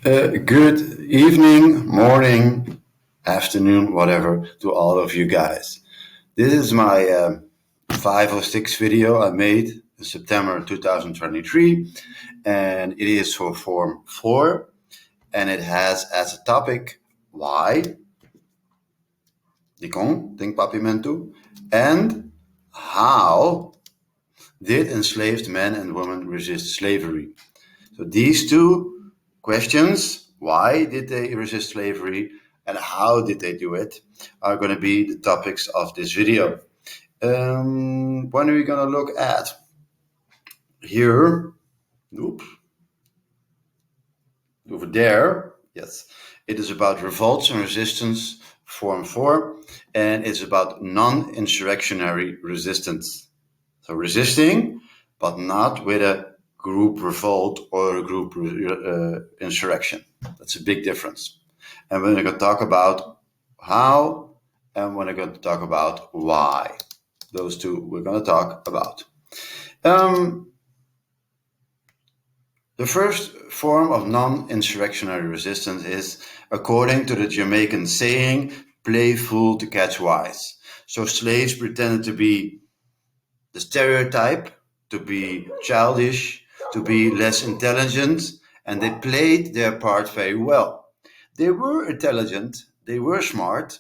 Good evening, morning, afternoon, whatever, to all of you guys. This is my 5 or 6 video I made in September 2023, and it is for Form 4, and it has as a topic why, die com, tem papimento, and how did enslaved men and women resist slavery. So these two questions, why did they resist slavery and how did they do it, are going to be the topics of this video. When are we going to look at? Here, oops, over there, yes. It is about revolts and resistance, Form 4, and it's about non-insurrectionary resistance. So resisting, but not with a group revolt or a group insurrection. That's a big difference. And we're going to talk about how, and we're going to talk about why. Those two we're going to talk about. The first form of non-insurrectionary resistance is, according to the Jamaican saying, play fool to catch wise. So slaves pretended to be the stereotype, to be childish, to be less intelligent, and they played their part very well. They were intelligent, they were smart,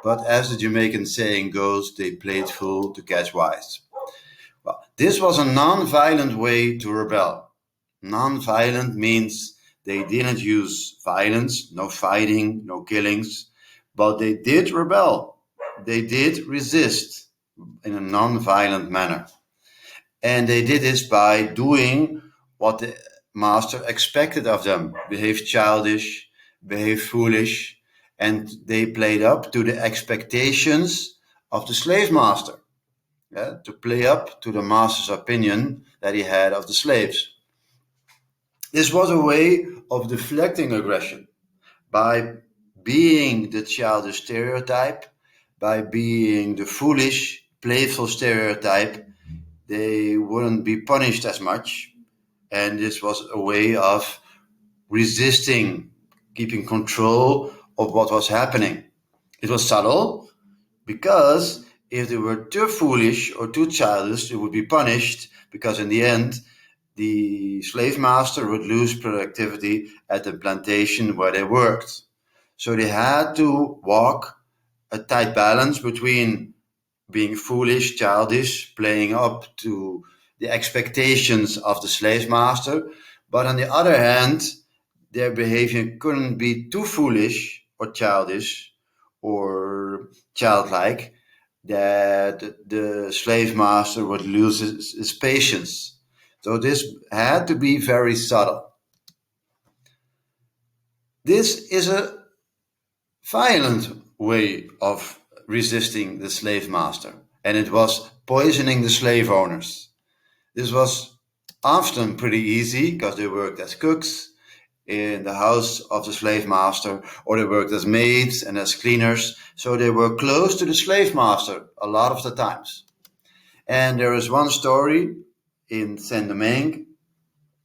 but as the Jamaican saying goes, they played fool to catch wise. Well, this was a non-violent way to rebel. Non-violent means they didn't use violence, no fighting, no killings, but they did rebel. They did resist in a non-violent manner. And they did this by doing what the master expected of them. Behave childish, behave foolish, and they played up to the expectations of the slave master. To play up to the master's opinion that he had of the slaves. This was a way of deflecting aggression by being the childish stereotype, by being the foolish, playful stereotype. They wouldn't be punished as much, and this was a way of resisting, keeping control of what was happening. It was subtle, because if they were too foolish or too childish, they would be punished, because in the end, the slave master would lose productivity at the plantation where they worked. So they had to walk a tight balance between being foolish, childish, playing up to the expectations of the slave master. But on the other hand, their behavior couldn't be too foolish or childish or childlike that the slave master would lose his patience. So this had to be very subtle. This is a violent way of resisting the slave master, and it was poisoning the slave owners. This was often pretty easy because they worked as cooks in the house of the slave master, or they worked as maids and as cleaners, so they were close to the slave master a lot of the times. And there is one story in Saint-Domingue,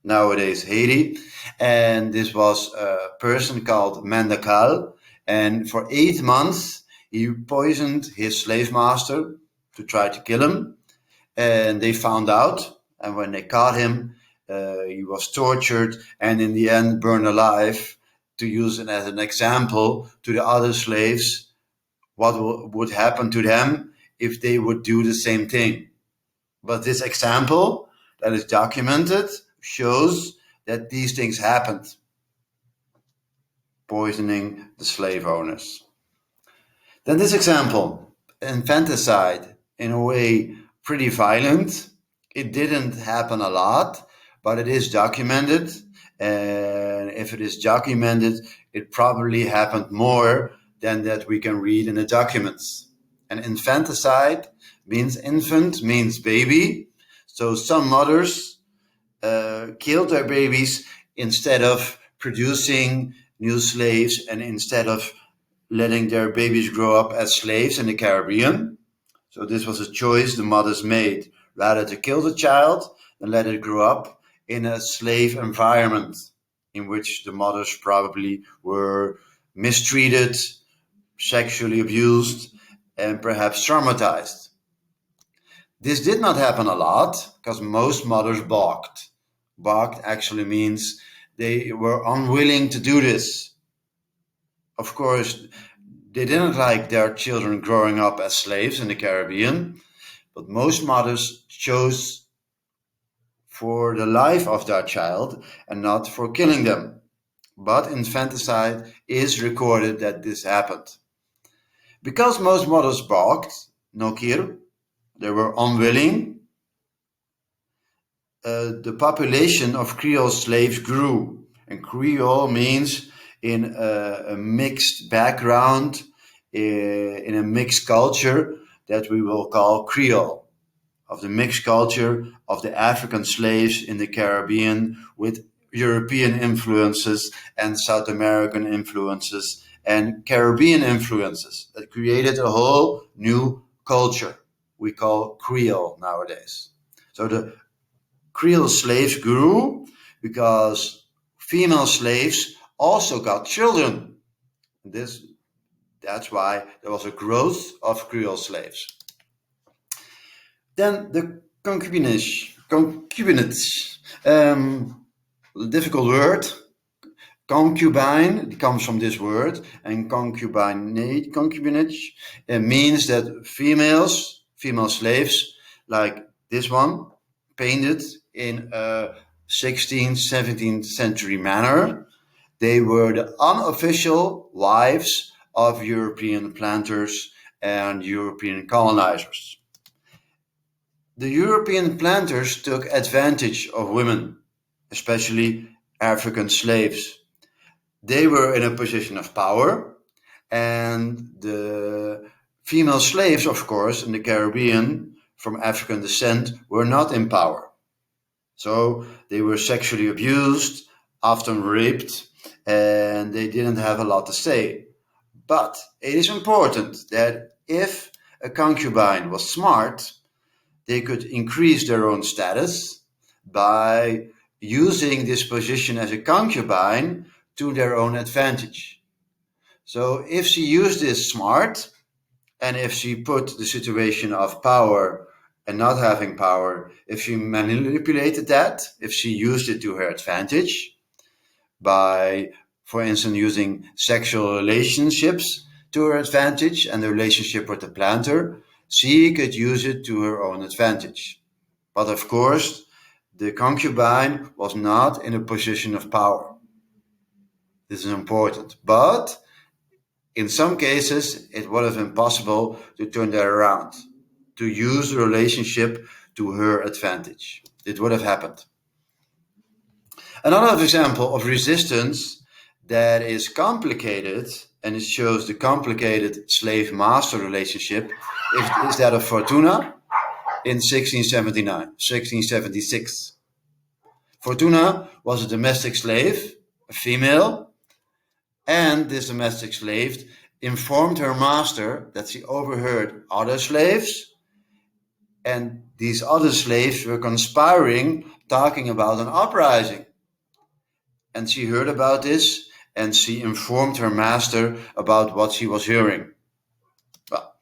nowadays Haiti, and this was a person called Mandakal, and for 8 months he poisoned his slave master to try to kill him, and they found out, and when they caught him, he was tortured and in the end burned alive, to use it as an example to the other slaves what would happen to them if they would do the same thing. But this example that is documented shows that these things happened. Poisoning the slave owners. Then this example, infanticide, in a way pretty violent. It didn't happen a lot, but it is documented. And if it is documented, it probably happened more than that we can read in the documents. And infanticide means infant, means baby. So some mothers killed their babies instead of producing new slaves and instead of letting their babies grow up as slaves in the Caribbean. So this was a choice the mothers made, rather to kill the child than let it grow up in a slave environment. in which the mothers probably were mistreated, sexually abused, and perhaps traumatized. This did not happen a lot because most mothers balked. Balked actually means they were unwilling to do this. Of course, they didn't like their children growing up as slaves in the Caribbean, but most mothers chose for the life of their child and not for killing them. But infanticide is recorded that this happened. Because most mothers balked, no kill, they were unwilling, the population of Creole slaves grew. And Creole means in a mixed background, in a mixed culture that we will call Creole, of the mixed culture of the African slaves in the Caribbean with European influences and South American influences and Caribbean influences that created a whole new culture we call Creole nowadays. So the Creole slaves grew because female slaves also got children. That's why there was a growth of Creole slaves. Then the concubinage, difficult word. Concubine comes from this word, and concubinage means that female slaves like this one, painted in a 16th, 17th century manner. They were the unofficial wives of European planters and European colonizers. The European planters took advantage of women, especially African slaves. They were in a position of power, and the female slaves, of course, in the Caribbean from African descent were not in power. So they were sexually abused, often raped, and they didn't have a lot to say. But it is important that if a concubine was smart, they could increase their own status by using this position as a concubine to their own advantage. So if she used this smart, and if she put the situation of power and not having power, if she manipulated that, if she used it to her advantage by, for instance, using sexual relationships to her advantage and the relationship with the planter, she could use it to her own advantage. But of course, the concubine was not in a position of power. This is important. But in some cases, it would have been possible to turn that around, to use the relationship to her advantage. It would have happened. Another example of resistance that is complicated, and it shows the complicated slave-master relationship, is that of Fortuna in 1676. Fortuna was a domestic slave, a female, and this domestic slave informed her master that she overheard other slaves, and these other slaves were conspiring, talking about an uprising. And she heard about this, and she informed her master about what she was hearing. Well,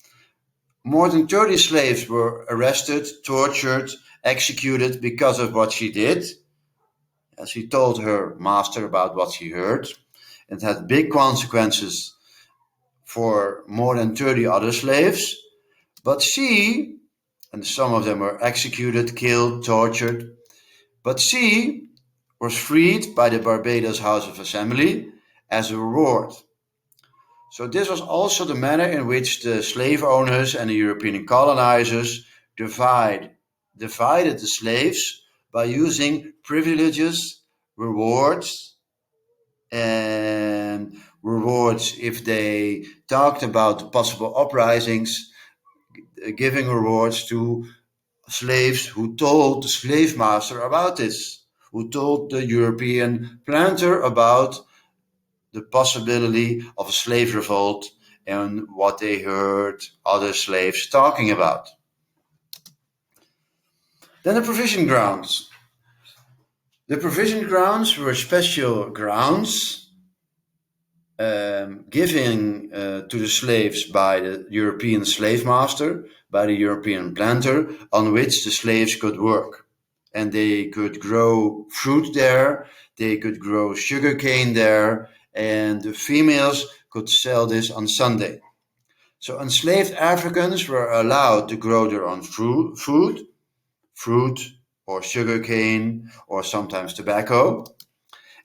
more than 30 slaves were arrested, tortured, executed because of what she did. She told her master about what she heard. It had big consequences for more than 30 other slaves. But she, and some of them were executed, killed, tortured, but she was freed by the Barbados House of Assembly as a reward. So this was also the manner in which the slave owners and the European colonizers divided the slaves by using privileges, rewards, and rewards if they talked about possible uprisings, giving rewards to slaves who told the slave master about this, who told the European planter about the possibility of a slave revolt and what they heard other slaves talking about. Then the provision grounds. The provision grounds were special grounds given to the slaves by the European slave master, by the European planter, on which the slaves could work. And they could grow fruit there, they could grow sugarcane there, and the females could sell this on Sunday. So enslaved Africans were allowed to grow their own fruit or sugarcane or sometimes tobacco.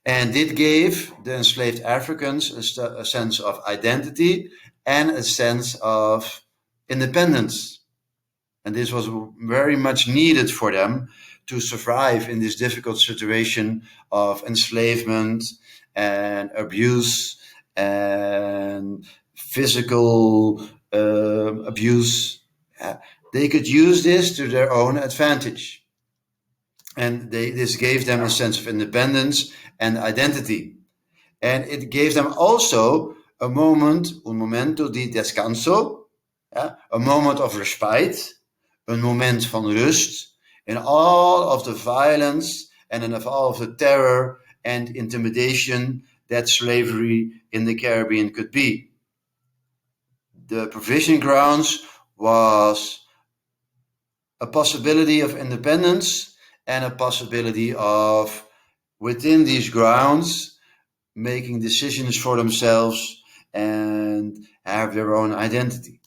And it gave the enslaved Africans a sense of identity and a sense of independence. And this was very much needed for them to survive in this difficult situation of enslavement and abuse and physical abuse. They could use this to their own advantage. And this gave them a sense of independence and identity. And it gave them also a moment, un momento di descanso, a moment of respite, een moment van rust, in all of the violence and in all of the terror and intimidation that slavery in the Caribbean could be. The provision grounds was a possibility of independence and a possibility of, within these grounds, making decisions for themselves and have their own identity.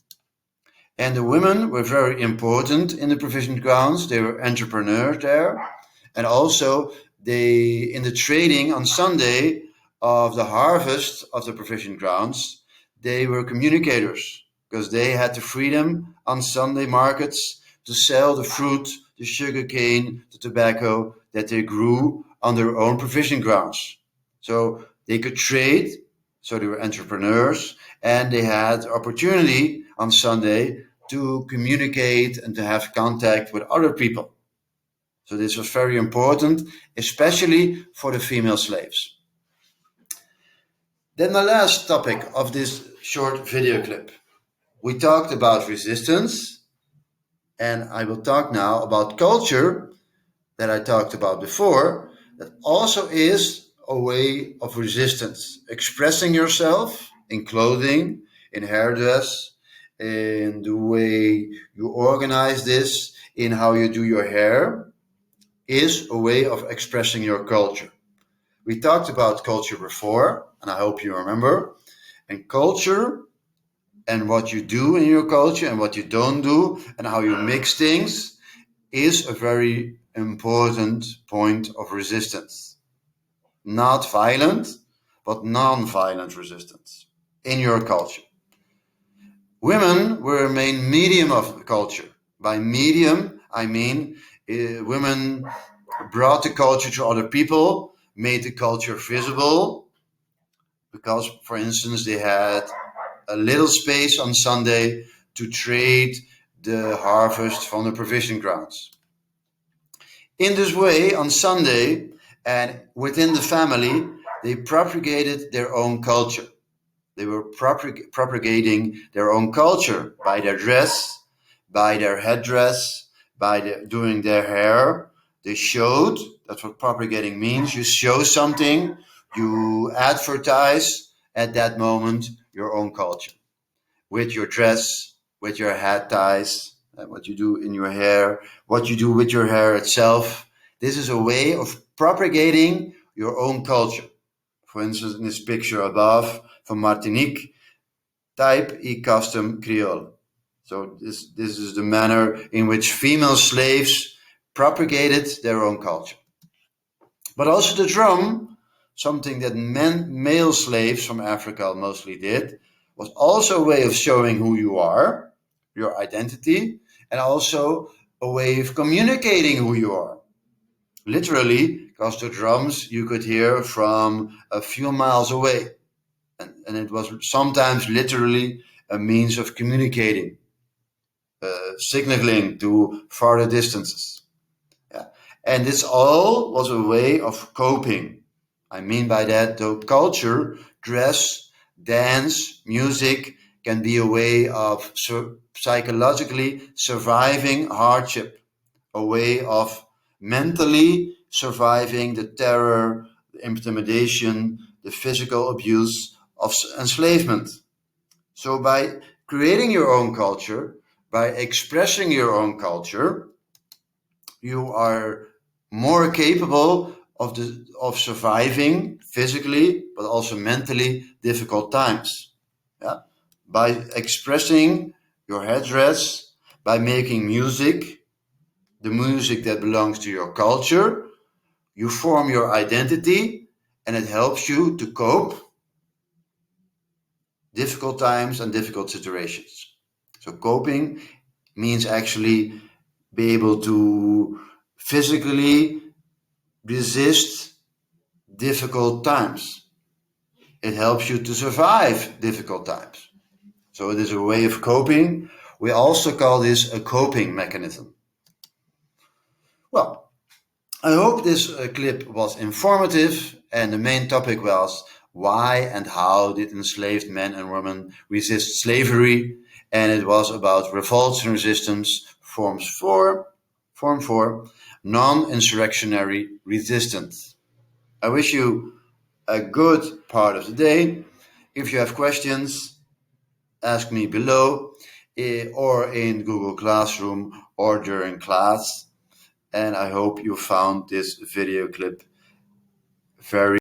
And the women were very important in the provision grounds. They were entrepreneurs there. And also, in the trading on Sunday of the harvest of the provision grounds, they were communicators because they had the freedom on Sunday markets to sell the fruit, the sugarcane, the tobacco that they grew on their own provision grounds. So they could trade, so they were entrepreneurs, and they had opportunity on Sunday to communicate and to have contact with other people. So this was very important, especially for the female slaves. Then the last topic of this short video clip. We talked about resistance, and I will talk now about culture that I talked about before, that also is a way of resistance. Expressing yourself in clothing, in hairdress, in the way you organize this, in how you do your hair, is a way of expressing your culture. We talked about culture before, and I hope you remember. And culture and what you do in your culture and what you don't do and how you mix things is a very important point of resistance. Not violent, but non-violent resistance in your culture. Women were a main medium of the culture. By medium, I mean women brought the culture to other people, made the culture visible, because, for instance, they had a little space on Sunday to trade the harvest from the provision grounds. In this way, on Sunday and within the family, they propagated their own culture. They were propagating their own culture by their dress, by their headdress, by doing their hair. They showed, that's what propagating means. You show something, you advertise at that moment your own culture. With your dress, with your hat ties, what you do in your hair, what you do with your hair itself. This is a way of propagating your own culture. For instance, in this picture above, from Martinique, type y custom Creole. So this is the manner in which female slaves propagated their own culture. But also the drum, something that male slaves from Africa mostly did, was also a way of showing who you are, your identity, and also a way of communicating who you are. Literally, because the drums you could hear from a few miles away. And it was sometimes literally a means of communicating, signaling to farther distances. Yeah. And this all was a way of coping. I mean by that, the culture, dress, dance, music can be a way of psychologically surviving hardship, a way of mentally surviving the terror, the intimidation, the physical abuse of enslavement. So by creating your own culture, by expressing your own culture, you are more capable of surviving physically, but also mentally difficult times. Yeah? By expressing your headdress, by making music, the music that belongs to your culture, you form your identity, and it helps you to cope difficult times and difficult situations. So coping means actually be able to physically resist difficult times. It helps you to survive difficult times. So it is a way of coping. We also call this a coping mechanism. Well, I hope this clip was informative, and the main topic was why and how did enslaved men and women resist slavery, and it was about revolts and resistance, form 4, non-insurrectionary resistance. I wish you a good part of the day. If you have questions, ask me below or in Google Classroom or during class. And I hope you found this video clip very